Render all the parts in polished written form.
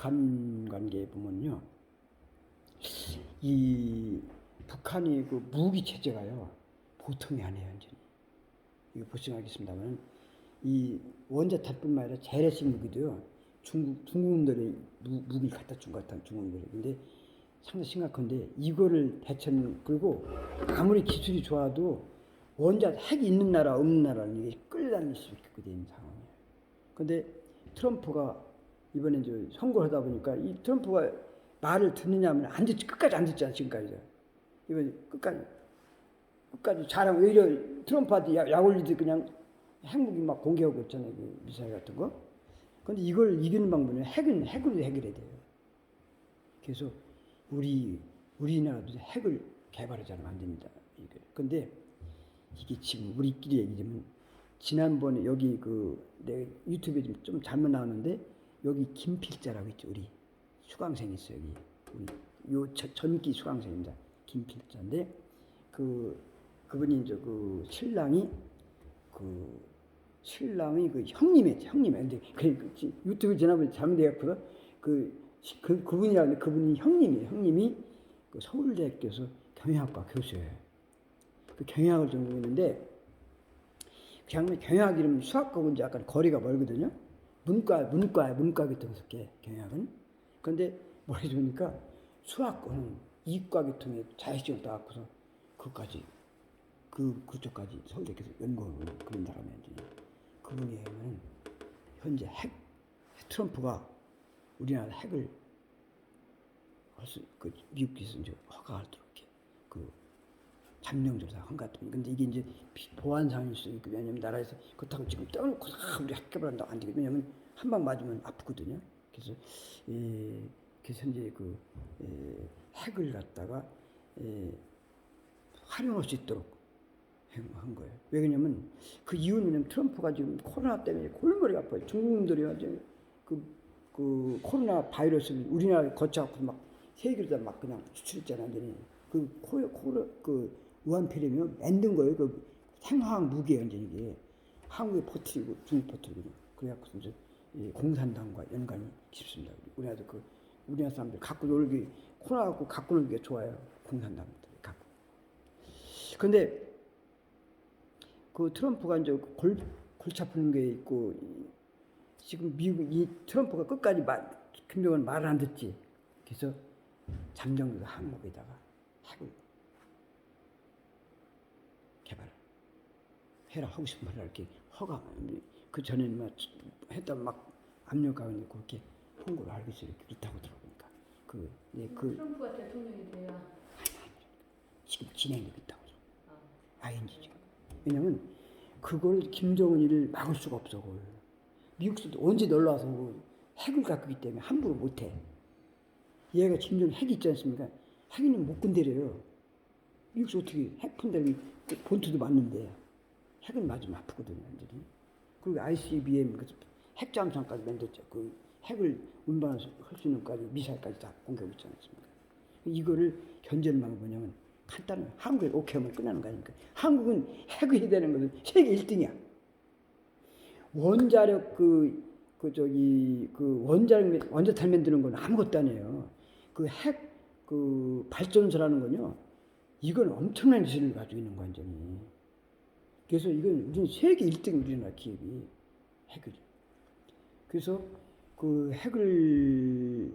북한 관계에 보면요, 이 북한이 그 무기 체제가요 보통이 아니에요. 완전히. 이거 보시면 알겠습니다만 이 원자탄뿐만 아니라 재래식 무기도요 중국놈들이 무기를 갖다 준 것 같아요. 중국놈들이. 근데 상당히 심각한데 이거를 대처는, 그리고 아무리 기술이 좋아도 원자 핵이 있는 나라 없는 나라는 이게 끌려다닐 수 있게 된 상황이에요. 근데 트럼프가 이번에 이제 선거를 하다 보니까 이 트럼프가 말을 듣느냐 하면 안 듣지, 끝까지 안 듣잖아 지금까지. 이번 끝까지 잘하고, 오히려 트럼프한테 약 올리듯 그냥 핵무기 막 공개하고 있잖아요, 그 미사일 같은 거. 근데 이걸 이기는 방법은 핵으로 해결해야 돼요. 그래서 우리나라도 핵을 개발하자면 안 됩니다. 근데 이게 지금 우리끼리 얘기하면, 지난번에 여기 내 유튜브에 좀 잘못 나왔는데, 여기 김필자라고 있죠. 우리 수강생 있어요. 여기 우리 전기 수강생입니다. 김필자인데 그분이 이제 신랑이 형님이에요. 근데 유튜브 지난번에 잘못돼갖고 그분이라는데, 그분이 형님이에요. 형님이 서울대학교에서 경영학과 교수예요. 그 경영학을 전공했는데, 경영학 이름 수학하고 이제 약간 거리가 멀거든요. 문과 계통스럽게 경영학은. 그런데 뭐라 해주니까 수학과는 이과 계통에 자율적으로 나왔고서 그것까지 그쪽까지 서울대학교에서 연구하고 그런 사람이에요. 그분이 하면 현재 트럼프가 우리나라 핵을 미국에서 이제 허가하도록 이렇게 잠정조사 한 것 같은. 근데 이게 이제 보안상일 수 있고, 왜냐면 나라에서 그렇다고 지금 떠놓고 우리 핵 개발한다고 안 되거든요. 왜냐면 한 방 맞으면 아프거든요. 그래서 현재 핵을 갖다가 활용할 수 있도록 한 거예요. 왜 그러냐면 그 이유는 트럼프가 지금 코로나 때문에 골머리가 아파요. 중국인들이 완전 그 코로나 바이러스를 우리나라에 거쳐갖고 막 세계로 막 그냥 수출했잖아요. 완전히 우한폐렴이면 만든 거예요. 생화학 무기예요. 완전히 이게 한국에 퍼뜨리고 중국 퍼뜨리고. 그래갖고 이제 공산당과 연관이 깊습니다. 우리나라 사람들 갖고 놀기, 코로나 갖고 놀기가 좋아요. 공산당들 갖고. 근데 트럼프가 이제 골치 아픈 게 있고, 지금 이 트럼프가 끝까지 김정은 말을 안 듣지. 그래서 잠정조사 항목에다가 핵을 개발해라, 하고 싶은 말을 이렇게 허가, 그 전에 했다 막 압력하고 그렇게 홍보를 알고 있어요. 이렇다고 들어보니까 트럼프가 대통령이 돼야 지금 진행되고 있다고. ING 지금. 왜냐면 그걸 김정은이를 막을 수가 없어. 그걸 미국도 언제 놀러와서 핵을 갖고 있기 때문에 함부로 못해. 얘가 김정은 핵이 있지 않습니까? 핵이는 못 건드려요. 미국에서 어떻게 핵 푼다니, 본토도 맞는데 핵을 맞으면 아프거든요. 완전히. 그리고 ICBM 핵잠수함까지 만들었죠. 핵을 운반할 수 있는 까지 미사일까지 다 공개하고 있지 않습니까? 이거를 견제하는 방법은 뭐냐면 간단해. 한국에 오케이 하면 끝나는 거 아닙니까? 한국은 핵이 되는 것은 세계 1등이야. 원자력 원자탄 만드는 건 아무것도 아니에요. 핵 발전소라는 건요, 이건 엄청난 기술을 가지고 있는 거 완전히. 그래서 우리는 세계 1등, 우리나라 기업이 핵을. 그래서 핵을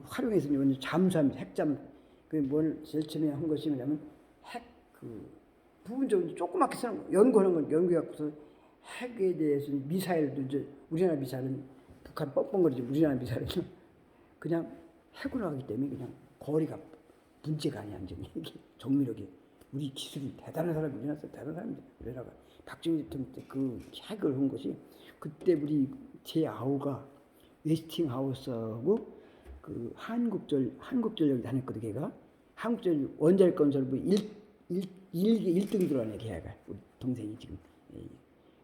활용해서 완전 잠수함, 핵잠, 뭘 제일 처음에 한 것이 뭐냐면 부분적으로 조그맣게 연구하는 건 연구해갖고서 핵에 대해서 미사일도 이제 우리나라 미사일은 북한 뻥뻥거리지, 우리나라 미사일은 그냥 핵으로 하기 때문에 그냥 거리가 문제가 아니야. 완전히 이게 정밀하게 우리 기술이 대단한 사람이 우리나라 대단한 사람입니다. 우리나라가 박정희 대통령 때 핵을 한 것이, 그때 우리 제9가 웨스팅하우스하고 한국전력이 다녔거든. 걔가 한국전력 원자력 건설 1등 들어가네. 걔가 우리 동생이 지금.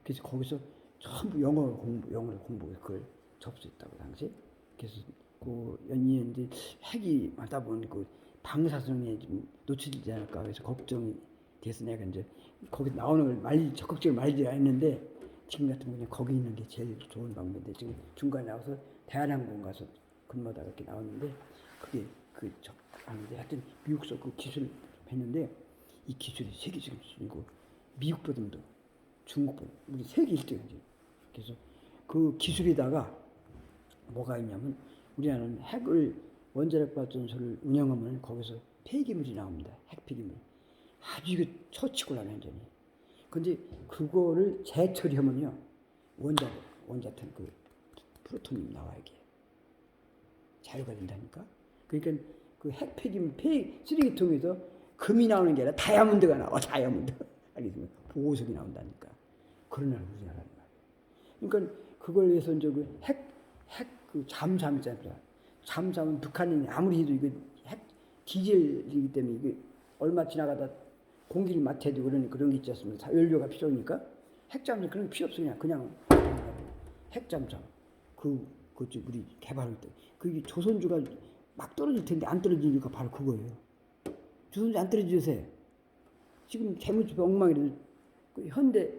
그래서 거기서 전부 영어를 공부해 그걸 접수했다고 당시. 그래서 연이었는데 핵이 하다 보니 방사성에 좀 노출되지 않을까 해서 걱정이 돼서 내가 이제 거기 나오는 걸 적극적으로 말지 않았는데, 지금 같은 경우는 거기 있는 게 제일 좋은 방법인데, 지금 중간에 나와서 대한항공 가서 근무하다가 이렇게 나왔는데 그게 그저 하는데 하여튼 미국서 그 기술을 했는데 이 기술이 세계적인 기술이고 미국보다도 중국보다 우리 세계 1등이지. 그래서 그 기술에다가 뭐가 있냐면 우리나라는 핵을 원자력 발전소를 운영하면 거기서 폐기물이 나옵니다. 핵 폐기물. 아주 이거 처치곤란해 완전히. 근데 그거를 재처리하면요 원자탄 그 프로톤이 나와 이게 자유가 된다니까. 그러니까 그 핵 폐기물 쓰레기통에서 금이 나오는 게 아니라 다이아몬드가 나와. 다이아몬드. 알겠습니까? 보호석이 나온다니까. 그런 나라 우리나라는 말이에요. 그러니까 그걸 위해서 이제 그 잠수함 있잖아요. 잠수함은 북한이 아무리 해도 이거 핵 디젤이기 때문에 이게 얼마 지나가다 공기를 맡아도 그런 게 있지 않습니까? 연료가 필요하니까 핵잠수함 그런 게 필요 없어 그냥 핵잠수함 그것도 우리 개발할 때 그게 조선주가 막 떨어질 텐데 안 떨어지니까 바로 그거예요. 조선주 안 떨어지세요. 지금 재무제표 엉망이라서 그 현대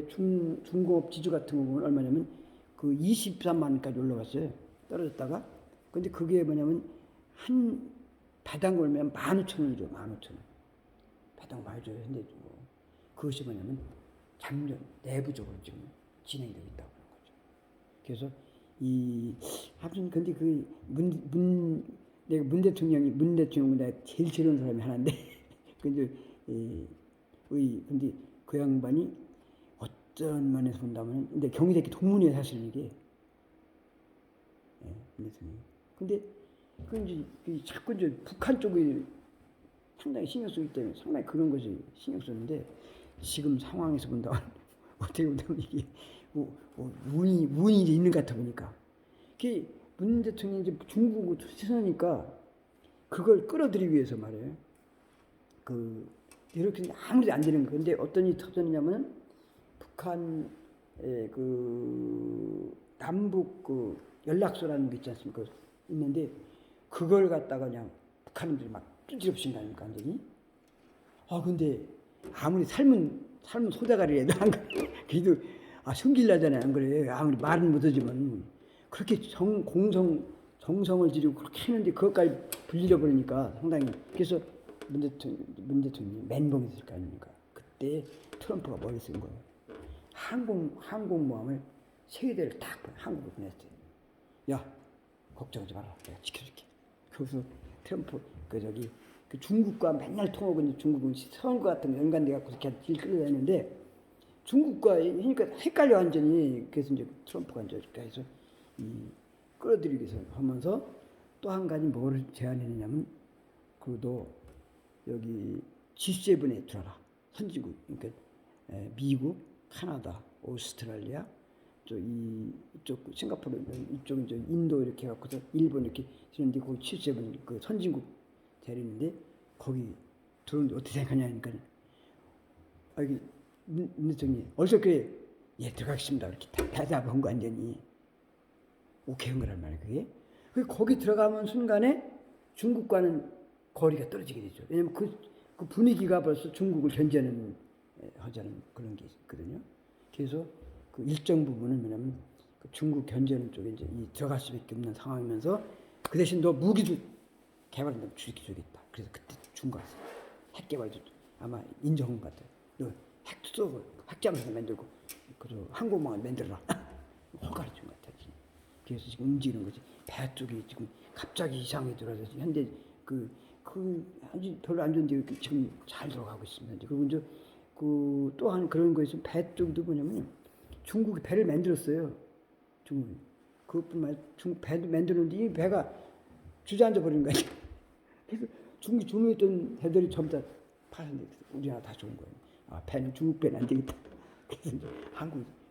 중공업 지주 같은 경우는 얼마냐면 그 23만까지 올라갔어요. 떨어졌다가. 근데 그게 뭐냐면 한 배당 걸면 15,000원 줘. 15,000원. 배당 많이 줘요. 현대 중공업. 그것이 뭐냐면 작년 내부적으로 지금 진행되고 있다고 하는 거죠. 그래서 아무튼 근데 내가 문 대통령 내가 제일 싫어하는 사람이 하나인데 근데 근데 그 양반이 어떤 면에서 본다면 근데 경희대학교 동문이에요 사실은 이게. 문 대통령. 근데 자꾸 이제 북한 쪽이 상당히 신경 쓰기 때문에 상당히 그런 것이 신경 쓰는데 지금 상황에서 본다면 어떻게 보면 이게 운이 이제 있는 것 같아 보니까 문 대통령이 이제 중국을 투자하니까 그걸 끌어들이기 위해서 말이에요. 이렇게 아무리 안 되는 거. 근데 어떤 일이 터졌냐면은 북한의 남북 연락소라는 게 있지 않습니까? 있는데 그걸 갖다가 그냥 북한인들이 막 뚜지려 부신다니까 완전히. 근데 아무리 삶은 소대가리라도 안 그래. 그래도 숨길라잖아요. 안 그래. 아무리 말은 못하지만 그렇게 정성을 들이고 그렇게 했는데 그것까지 불리려 버리니까 상당히. 그래서 문 대통령이 멘붕이 있을 거 아닙니까? 그때 트럼프가 머리 쓴 거예요. 항공모함을 3대를 딱 한국으로 보냈어요. 야, 걱정하지 마라. 내가 지켜줄게. 그래서 트럼프 그 중국과 맨날 통하고 있는 중국은 선거 같은 거 연관돼갖고 이렇게 길 끌려다니는데 중국과 그러니까 헷갈려 완전히. 그래서 이제 트럼프가 이제 이렇게 해서 끌어들이기 위해서 하면서 또 한 가지 뭐를 제안했느냐면 너 여기 G7에 들어라. 선진국. 그러니까 미국, 카나다, 오스트랄리아, 이쪽 싱가포르, 이쪽 이제 인도 이렇게 해갖고서 일본 이렇게 있는데 거기 G7 그 선진국 데리는데 거기 들어오는데 어떻게 생각하냐니까 이게 문 대통령이 어디서 그래 들어가겠습니다 이렇게 대답한 거 완전히 오케이 한 거란 말이에요. 그게 거기 들어가면 순간에 중국과는 거리가 떨어지게 되죠. 왜냐면 그 분위기가 벌써 중국을 견제하는 하자는 그런 게 있거든요. 그래서 그 일정 부분은 뭐냐면 그 중국 견제하는 쪽에 이제 들어갈 수밖에 없는 상황이면서 그 대신 너 무기도 개발한다면 주겠다. 그래서 그때 준 거 같아요. 핵 개발도 아마 인정한 것 같아요. 너 핵도 쏘고 핵잠수함 만들고 그 항공모함 만들어라. 허가를 준 것 같아요. 그래서 지금 움직이는 거지. 배 쪽이 지금 갑자기 이상이 들어서 현재 아주 별로 안 좋은데 지금 잘 들어가고 있습니다. 그리고 이제 또 한 그런 거 있으면 배 쪽도 뭐냐면 중국이 배를 만들었어요. 중국이. 그것뿐만 아니라 중국 배도 만들었는데 이 배가 주저앉아 버린 거야. 그래서 중국이 주문했던 배들이 전부 다 파산돼. 우리나라 다 좋은 거예요. 배는 중국 배는 안 되겠다. 그래서 이제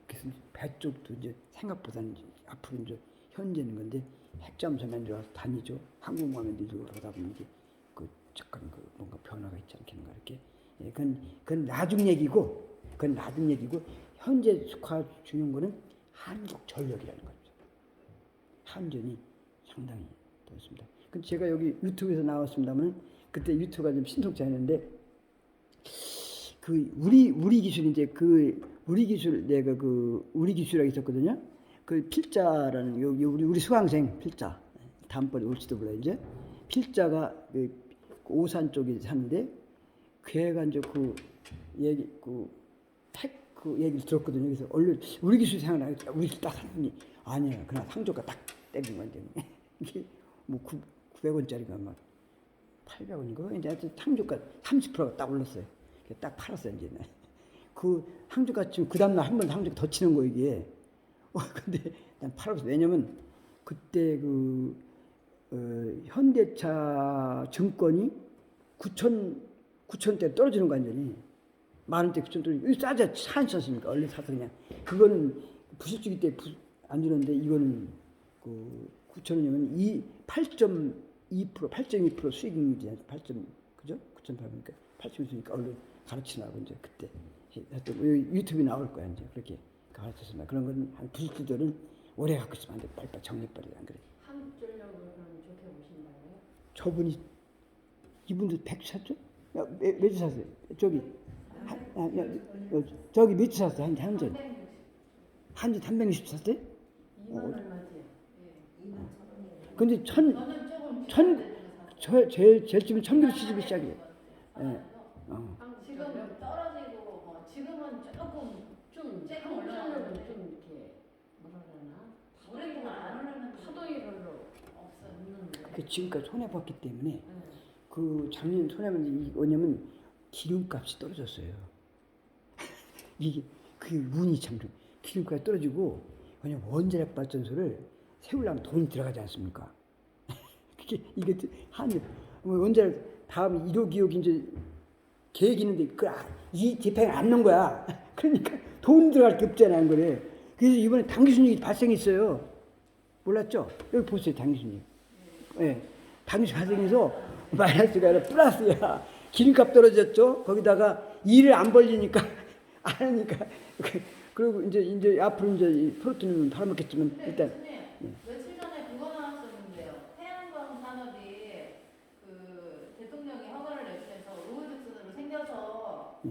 그래서 배 쪽도 이제 생각보다는 이제 앞으로 이제 현재는 건데 핵잠수함 만들어서 다니죠. 항공모함 만들고 그러다 보면 이게 잠깐 뭔가 변화가 있지 않겠는가 이렇게. 그건 나중 얘기고 현재 중요한 거는 한국 전력이라는 거죠. 한전이 상당히 좋습니다. 근데 제가 여기 유튜브에서 나왔습니다만 그때 유튜브가 좀 신속지 않은데 우리 기술 이제 우리 기술 내가 우리 기술이라고 있었거든요. 그 필자라는 우리 수강생 필자 다음번에 올지도 몰라 이제 필자가 그 오산 쪽에 사는데 걔가 이제 그 얘기 그 얘기를 들었거든요. 그래서 얼른 우리 기술 생각나 우리 딱 하더니 아니야 그냥 상조가 딱 때린 건데 이게 뭐 900원짜리가 막 800원인가 이제 하여튼 상조가 30%가 딱 올랐어요. 딱 팔았어요 이제. 그 항주가 지금 그 다음날 한 번 항주가 더 치는 거 이게. 근데 난 팔았어. 왜냐면 그때 현대차 증권이 9천대 떨어지는 거 완전히. 만원대 9천 떨어지고 이거 싸지 사지 않습니까? 얼른 사서 그냥. 그거는 부실주기 때 안 주는데 이거는 그 9천원이면 8.2% 수익률이지. 8점 그죠? 9,800이니까 8.2%니까 얼른 가르치라고 이제 그때. 유튜브에 나올 거야 이제 그렇게 가르쳤습니다. 그런 건 한 부식들은 오래 갖고 있으면 안 돼. 빨리빨리 정리빨리 안 그래. 한국 전력을 그럼 좋게 보신다고요? 저분이 이분들 100 샀죠? 몇주 샀어요? 저기 저기 몇주 샀어요? 한전 360 샀어요? 2만 얼마지? 예. 2만 근데 저는 조금 제일 지금 1970이 시작이에요. 예. 지금 떨어지고 뭐 지금은 조금 좀 올라가는 좀 이렇게 뭐라 그러나 오랫동안 안 올라가는 파도 일로 없었는데 그 지금까지 손해 봤기 때문에 네. 그 작년 손해 봤는데 뭐냐면 기름값이 떨어졌어요. 이게 그 운이 참 기름값이 떨어지고 왜냐면 원자력 발전소를 세우려면 돈이 들어가지 않습니까? 이게 원자력 다음 1호 기억 이제 계획이 있는데 이 재판이 안 넣은 거야. 그러니까 돈 들어갈 게 없잖아 안 그래. 그래서 이번에 당기순이익이 발생했어요. 몰랐죠? 여기 보세요 당기순이익. 예, 당기순이익 발생해서 마이너스가 아니라 플러스야. 기름값 떨어졌죠. 거기다가 일을 안 벌리니까 안 하니까 그리고 이제 앞으로 이제 프로틴은 팔아먹겠지만 일단. 며칠 전에 그거 나왔었는데요. 태양광 산업이 그 대통령이 허가를 내주면서 의무백선으로 생겨서 그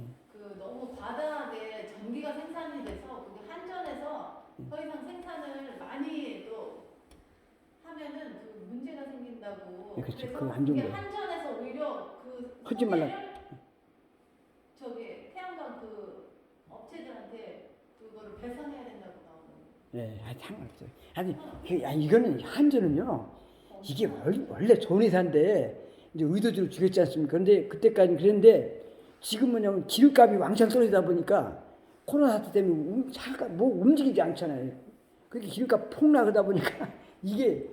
너무 과다하게 전기가 생산이 돼서 그게 한전에서 더 이상 생산을 많이 또 하면은 그 문제가 생긴다고. 그렇죠. 그래서 그거 안 좋은 그게 거예요. 한전에서 오히려 그 하지 말라. 손해를 저기 태양광 그 업체들한테 그거를 배상해야 된다고 나오는. 예, 상관없어요. 아니, 이거는 한전은요, 이게 원래 좋은 회사인데, 이제 의도적으로 죽였지 않습니까? 그런데 그때까지 그랬는데, 지금 뭐냐면 기름값이 왕창 떨어지다 보니까, 코로나 사태 때문에 차가 뭐 움직이지 않잖아요. 그렇게 기름값 폭락하다 보니까, 이게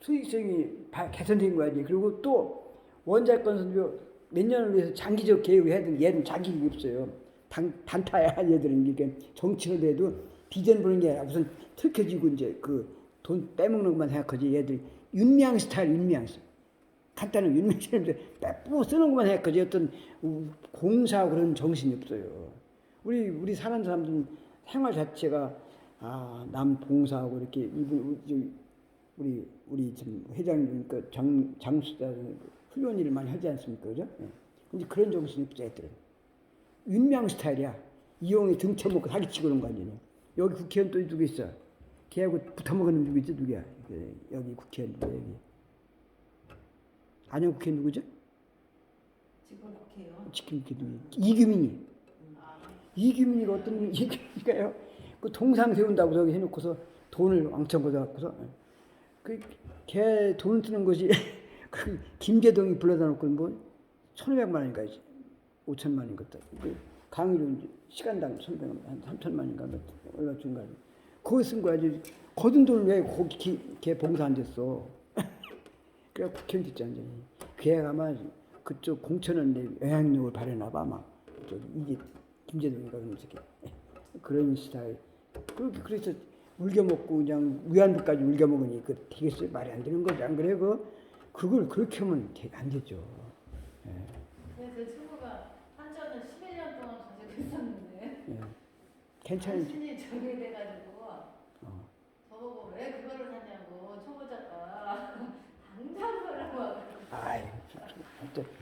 수익성이 개선된 거야지. 그리고 또, 원자력 건설도 몇 년을 위해서 장기적 계획을 해야 되는데, 얘는 장기가 없어요. 단타야, 얘들은. 이게 정치를 해도, 비전 보는 게 아니라 우선 틀켜지고 이제 그 돈 빼먹는 것만 생각하지 얘들 윤미향 스타일 윤미향 간단한 윤미향 스타일인데 빼고 쓰는 것만 생각하지 어떤 공사 그런 정신이 없어요. 우리 사는 사람들은 생활 자체가 남 봉사하고 이렇게 우리 지금 회장님 그 장수자 훌륭한 일을 많이 하지 않습니까, 그죠? 근데 그런 정신이 없죠, 애들은. 윤미향 스타일이야. 이용에 등쳐먹고 사기치고 그런 거 아니에요. 여기 국회의원 또 누구 있어? 걔하고 붙어먹은 누구 있지? 누구야? 여기 국회의원 누구 여기? 안영 국회의원 누구죠? 지금 국회요. 지금 국회의원 이규민이. 이규민이가 어떤 이규민이가요? 그 동상 세운다고 저기 해놓고서 돈을 왕창 걷어갖고서 걔 돈 쓰는 것이 그 김재동이 불러다 놓고 뭐 1,500만 원인가 5천만 원인 것도. 강의로 이제 시간당 1,500만 한 3천만 원인가 얼마 준 거 아니야. 그거 쓴 거야. 거둔 돈을 왜 걔 봉사 안 됐어. 그래 국회의원 됐잖아. 걔가 아마 그쪽 공천원 영향력을 발휘나 봐 아마. 이게 김재동이가 그런 새끼. 그런 스타일. 그래서 울겨먹고 그냥 위안부까지 울겨먹으니 그 되겠어요? 말이 안 되는 거지 안 그래? 그걸 그렇게 하면 안 되죠. 제 친구가 한전을 11년 동안 가지고 있었는데 괜찮은. 당신이 저기 돼가지고 저보고 왜 그거를 샀냐고 초보자가 당장 사라고. 아이,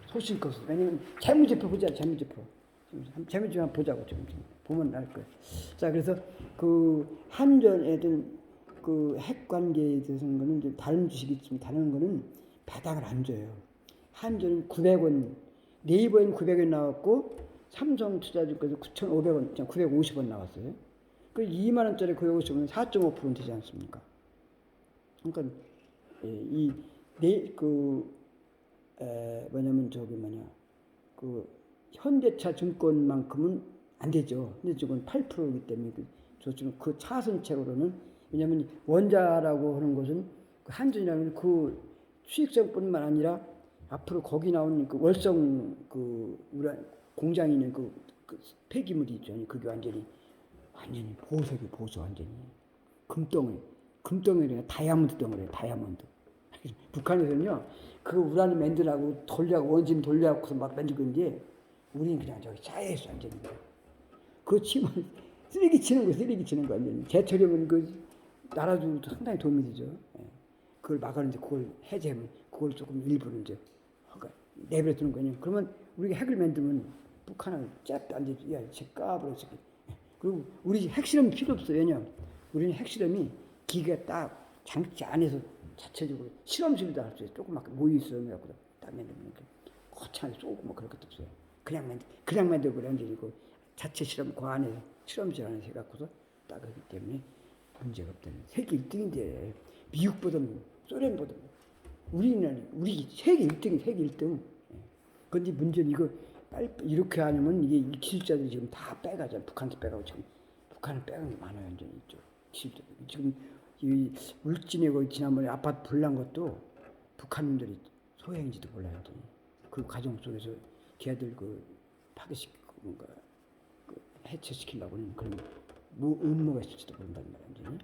소신껏. 왜냐면 재무제표 보자, 재무제표. 재무제표 한번 보자고 지금. 보면 알 거예요. 자, 그래서 그 한전 애들 그 핵 관계에 대해서는 거는 이제 다른 주식이 있지만 다른 거는 배당을 안 줘요. 한전은 900원, 네이버엔 900원 나왔고 삼성투자증권에서 9,500원, 950원 나왔어요. 그 2만 원짜리 950원 4.5% 되지 않습니까? 그러니까 뭐냐면 그 현대차 증권만큼은 안 되죠. 현대증권 8%이기 때문에 저쪽은 그 차선책으로는 왜냐하면 원자라고 하는 것은 그 한전이라는 그 수익성뿐만 아니라 앞으로 거기 나오는 그 월성 그 우란 공장에 있는 그 폐기물이 있죠. 그게 완전히 보석이 보석 완전히 금덩어리 다이아몬드 덩어리예요. 다이아몬드. 북한에서는요 그 우란을 만들라고 돌려고 원심 돌려갖고서 막 만들고 있는데 우리는 그냥 저기 차에서 완전히 그 치면 쓰레기 치는 거 완전히 재처리하면 그 나라도 상당히 도움이 되죠. 예. 그걸 막았는데 그걸 해제하면 그걸 조금 일부는 이제 내버려 두는 거냐. 그러면 우리가 핵을 만들면 북한은 쫙 앉아 제 까버려 저기. 그리고 우리 핵실험 필요 없어요. 왜냐 우리는 핵실험이 기계가 딱 장치 안에서 자체적으로 실험실도 할 수 있어요. 조그맣게 모여 있어요. 갖고 딱 만들면 거창하게 쏘고 뭐 그럴 것도 없어요. 그냥 만들고 완전히고 자체 실험 그 안에 실험실 안에서 해갖고서 딱 하기 때문에 문제가 없다는 세계 1등인데 미국보다 소련보다 우리 세계 1등이 세계 1등. 그런데 문제는 이거 빨리 이렇게 하냐면 이게 기술자들이 지금 다 빼가잖아요. 북한도 빼가고 지금 북한을 빼간 게 많아요. 완전히 이쪽 기술자 지금 이 울진에 거기 지난번에 아파트 불난 것도 북한인들이 소행인지도 몰라요. 그 과정 속에서 걔들 그 파괴시키고 뭔가 그 해체시키려고는 그런 음모가 있을지도 모른단 말이야.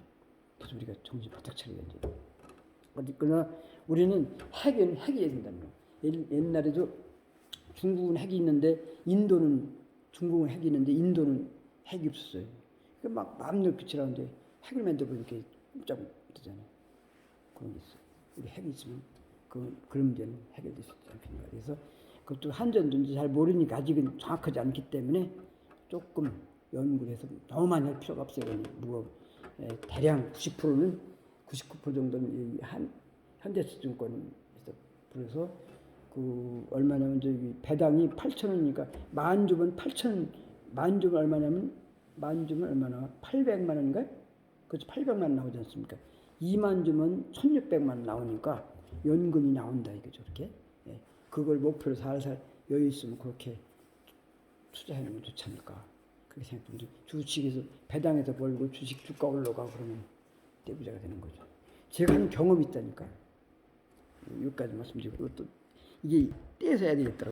그래서 우리가 정신 바짝 차려야 돼. 그러나 우리는 핵이 된다는 거예요. 옛날에도 중국은 핵이 있는데 중국은 핵이 있는데 인도는 핵이 없었어요. 그 막 마음대로 비치라는데 핵을 만들고 이렇게 꼼짝 못하잖아요. 그런 게 있어. 우리 핵이 있으면 그런 문제는 해결될 수 있지 않겠는가. 그래서 그것도 한전든지 잘 모르니까 아직은 정확하지 않기 때문에 조금 연구를 해서 너무 많이 할 필요가 없어요. 대략 90%는 99% 정도는 현대증권에서 그래서 그 얼마냐면 저기 배당이 8,000원이니까 만 주면 얼마냐면 만 주면 얼마나 800만 원인가요? 그렇죠. 800만 원 나오지 않습니까? 2만 주면 1,600만 원 나오니까 연금이 나온다 이거죠. 이렇게 그걸 목표로 살살 여유 있으면 그렇게 투자하면 좋지 않을까 그렇게 생각합니다. 주식에서 배당에서 벌고 주식 주가 올라가고 그러면 떼부자가 되는 거죠. 제가 한 경험이 있다니까. 여기까지 말씀드리고 또 이게 떼서 해야 되겠더라고요.